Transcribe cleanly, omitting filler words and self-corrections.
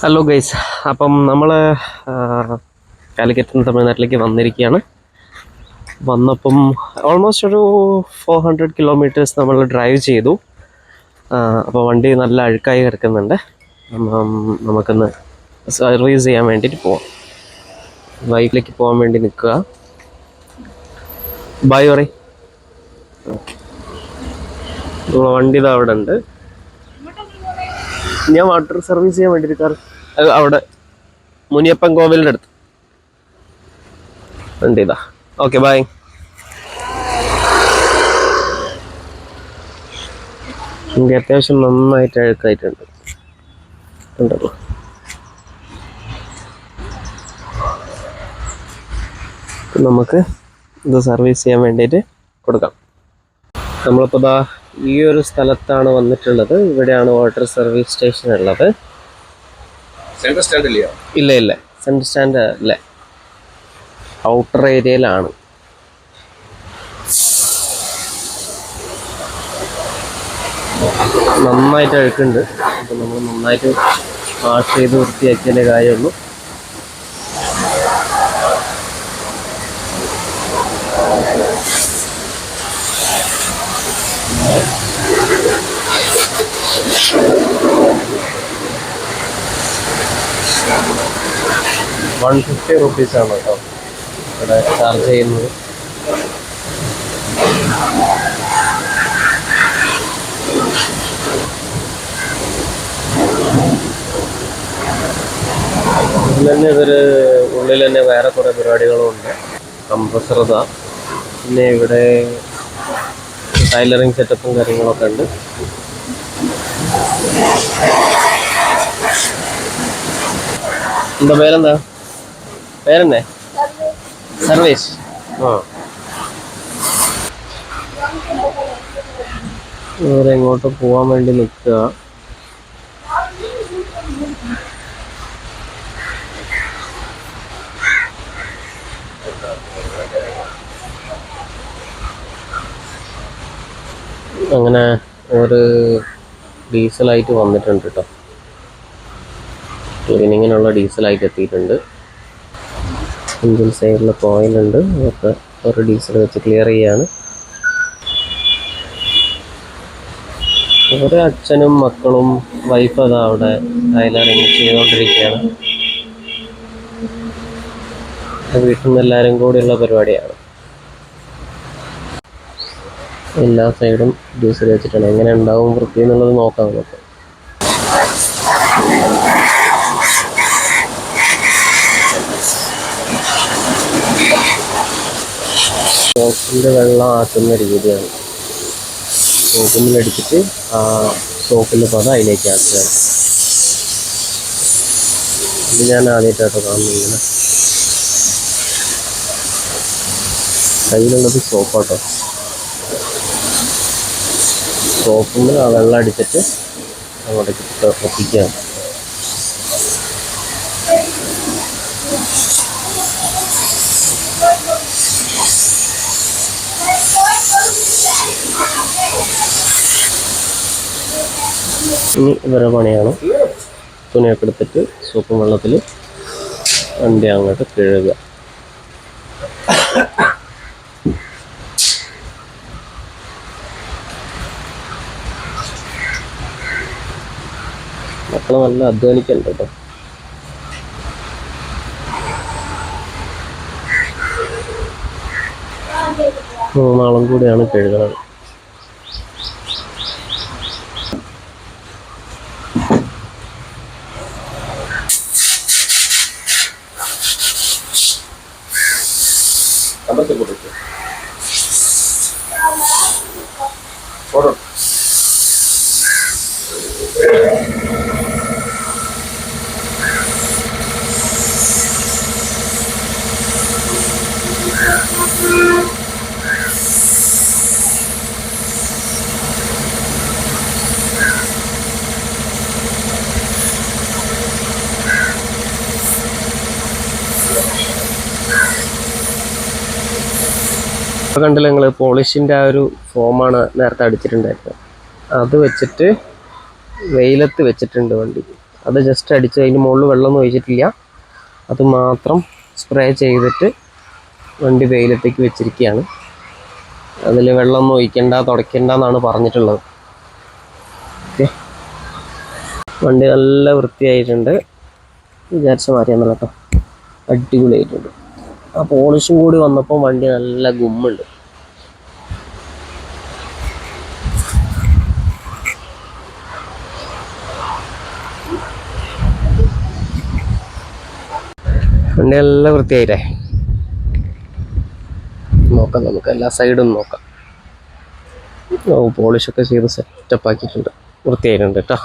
Hello guys, അപ്പം നമ്മൾ കാലിക്കറ്റ് തമിഴ്നാട്ടിലേക്ക് വന്നിരിക്കുകയാണ്. വന്നപ്പം ഓൾമോസ്റ്റ് ഒരു 400 കിലോമീറ്റേഴ്സ് നമ്മൾ ഡ്രൈവ് ചെയ്തു. അപ്പോൾ വണ്ടി നല്ല അഴുക്കായി കിടക്കുന്നുണ്ട്. നമുക്കൊന്ന് സർവീസ് ചെയ്യാൻ വേണ്ടിയിട്ട് പോവാം. ബൈക്കിലേക്ക് പോകാൻ വേണ്ടി നിൽക്കുക. ബൈ പറയും. വണ്ടി ഇതാ അവിടെ ഉണ്ട്. ഞാൻ വാട്ടർ സർവീസ് ചെയ്യാൻ വേണ്ടിയിട്ട് അവിടെ മുനിയപ്പൻ കോവിലിൻ്റെ അടുത്ത് ഉണ്ട്. ഇതാ, ഓക്കെ, ബൈ. എനിക്ക് അത്യാവശ്യം നന്നായിട്ട് അഴുക്കായിട്ടുണ്ട്. ഉണ്ടല്ലോ, നമുക്ക് ഇത് സർവീസ് ചെയ്യാൻ വേണ്ടിയിട്ട് കൊടുക്കാം. നമ്മളിപ്പോൾ ഇതാ ഈ ഒരു സ്ഥലത്താണ് വന്നിട്ടുള്ളത്. ഇവിടെയാണ് വാട്ടർ സർവീസ് സ്റ്റേഷൻ ഉള്ളത്. സെൻട്രൽ സ്റ്റാൻഡ് ഇല്ല, ഇല്ല, സെൻട്രൽ സ്റ്റാൻഡ് അല്ലേ, ഔട്ടർ ഏരിയയിലാണ്. നന്നായിട്ട് അഴുക്കുണ്ട്. അപ്പോൾ നമ്മൾ നന്നായിട്ട് വാഷ് ചെയ്ത് വൃത്തിയാക്കിയതിൻ്റെ കാര്യമുള്ളൂ. ₹150 ആണ് കേട്ടോ ഇവിടെ ചാർജ് ചെയ്യുന്നത്. തന്നെ ഉള്ളിൽ തന്നെ വേറെ കുറേ പരിപാടികളും ഉണ്ട്. കംപ്രസർ ഇതാ, പിന്നെ ഇവിടെ ടൈലറിങ് സെറ്റപ്പും കാര്യങ്ങളൊക്കെ ഉണ്ട്. എന്താ പേരെന്താ? പേരെന്നെ സർവേഷ്. വേറെ എങ്ങോട്ട് പോവാൻ വേണ്ടി നിൽക്കുക. അങ്ങനെ ഒരു ഡീസലായിട്ട് വന്നിട്ടുണ്ട് കേട്ടോ. ക്ലീനിങ്ങിനുള്ള ഡീസലായിട്ട് എത്തിയിട്ടുണ്ട്. എഞ്ചിൻ സൈഡിൽ കോയിലുണ്ട്, അതൊക്കെ ഒരു ഡീസൽ വെച്ച് ക്ലിയർ ചെയ്യാണ്. ഒരു അച്ഛനും മക്കളും വൈഫ് അതാ അവിടെ ടൈലറിങ് ചെയ്തുകൊണ്ടിരിക്കുകയാണ്. വീട്ടിൽ നിന്ന് എല്ലാവരും കൂടിയുള്ള പരിപാടിയാണ്. എല്ലാ സൈഡും ഡീസൽ വെച്ചിട്ടാണ്. എങ്ങനെ ഉണ്ടാവും വൃത്തി എന്നുള്ളത് നോക്കാം നമുക്ക്. സോപ്പിൻ്റെ വെള്ളം ആക്കുന്ന രീതിയാണ്. സോപ്പിലടിച്ചിട്ട് ആ സോപ്പിൻ്റെ പത അതിലേക്ക് ആക്കുകയാണ്. ഇത് ഞാൻ ആദ്യമായിട്ടാട്ടോ കാണുന്നിങ്ങനെ. കയ്യിലുള്ളത് സോപ്പാട്ടോ. സോപ്പിൽ ആ വെള്ളം അടിച്ചിട്ട് അങ്ങോട്ടേക്ക് ഒപ്പിക്കുകയാണ്. ഇനി ഇവരുടെ പണിയാണ് തുണിയൊക്കെ എടുത്തിട്ട് സോപ്പും വെള്ളത്തിൽ വണ്ടി അങ്ങോട്ട് കഴുകുക. മക്കളെ നല്ല അധ്വാനിക്കണ്ട കേട്ടോ. മൂന്നാളും കൂടിയാണ് കഴുകുന്നത്. ഇപ്പോൾ കണ്ടില്ല നിങ്ങൾ, പോളിഷിൻ്റെ ആ ഒരു ഫോമാണ് നേരത്തെ അടിച്ചിട്ടുണ്ടായിരുന്നത്. അത് വെച്ചിട്ട് വെയിലത്ത് വെച്ചിട്ടുണ്ട് വണ്ടി. അത് ജസ്റ്റ് അടിച്ച് അതിന് മുകളിൽ വെള്ളമൊന്നും ഒഴിച്ചിട്ടില്ല. അത് മാത്രം സ്പ്രേ ചെയ്തിട്ട് വണ്ടി വെയിലത്തേക്ക് വെച്ചിരിക്കുകയാണ്. അതിൽ വെള്ളമൊന്നും ഒഴിക്കണ്ട, തുടയ്ക്കണ്ട എന്നാണ് പറഞ്ഞിട്ടുള്ളത്. ഓക്കെ, വണ്ടി നല്ല വൃത്തിയായിട്ടുണ്ട്. വിചാരിച്ച മാറിയെന്നല്ല കേട്ടോ, അടിപൊളിയായിട്ടുണ്ട്. ആ പോളിഷും കൂടി വന്നപ്പോൾ വണ്ടി നല്ല ഗുമ്മുണ്ട്. വണ്ടി നല്ല വൃത്തിയായിട്ടേ. നോക്കാം, നമുക്ക് എല്ലാ സൈഡും നോക്കാം. പോളിഷൊക്കെ ചെയ്ത് സെറ്റപ്പ് ആക്കിയിട്ടുണ്ട്, വൃത്തിയായിട്ടുണ്ട് കേട്ടോ.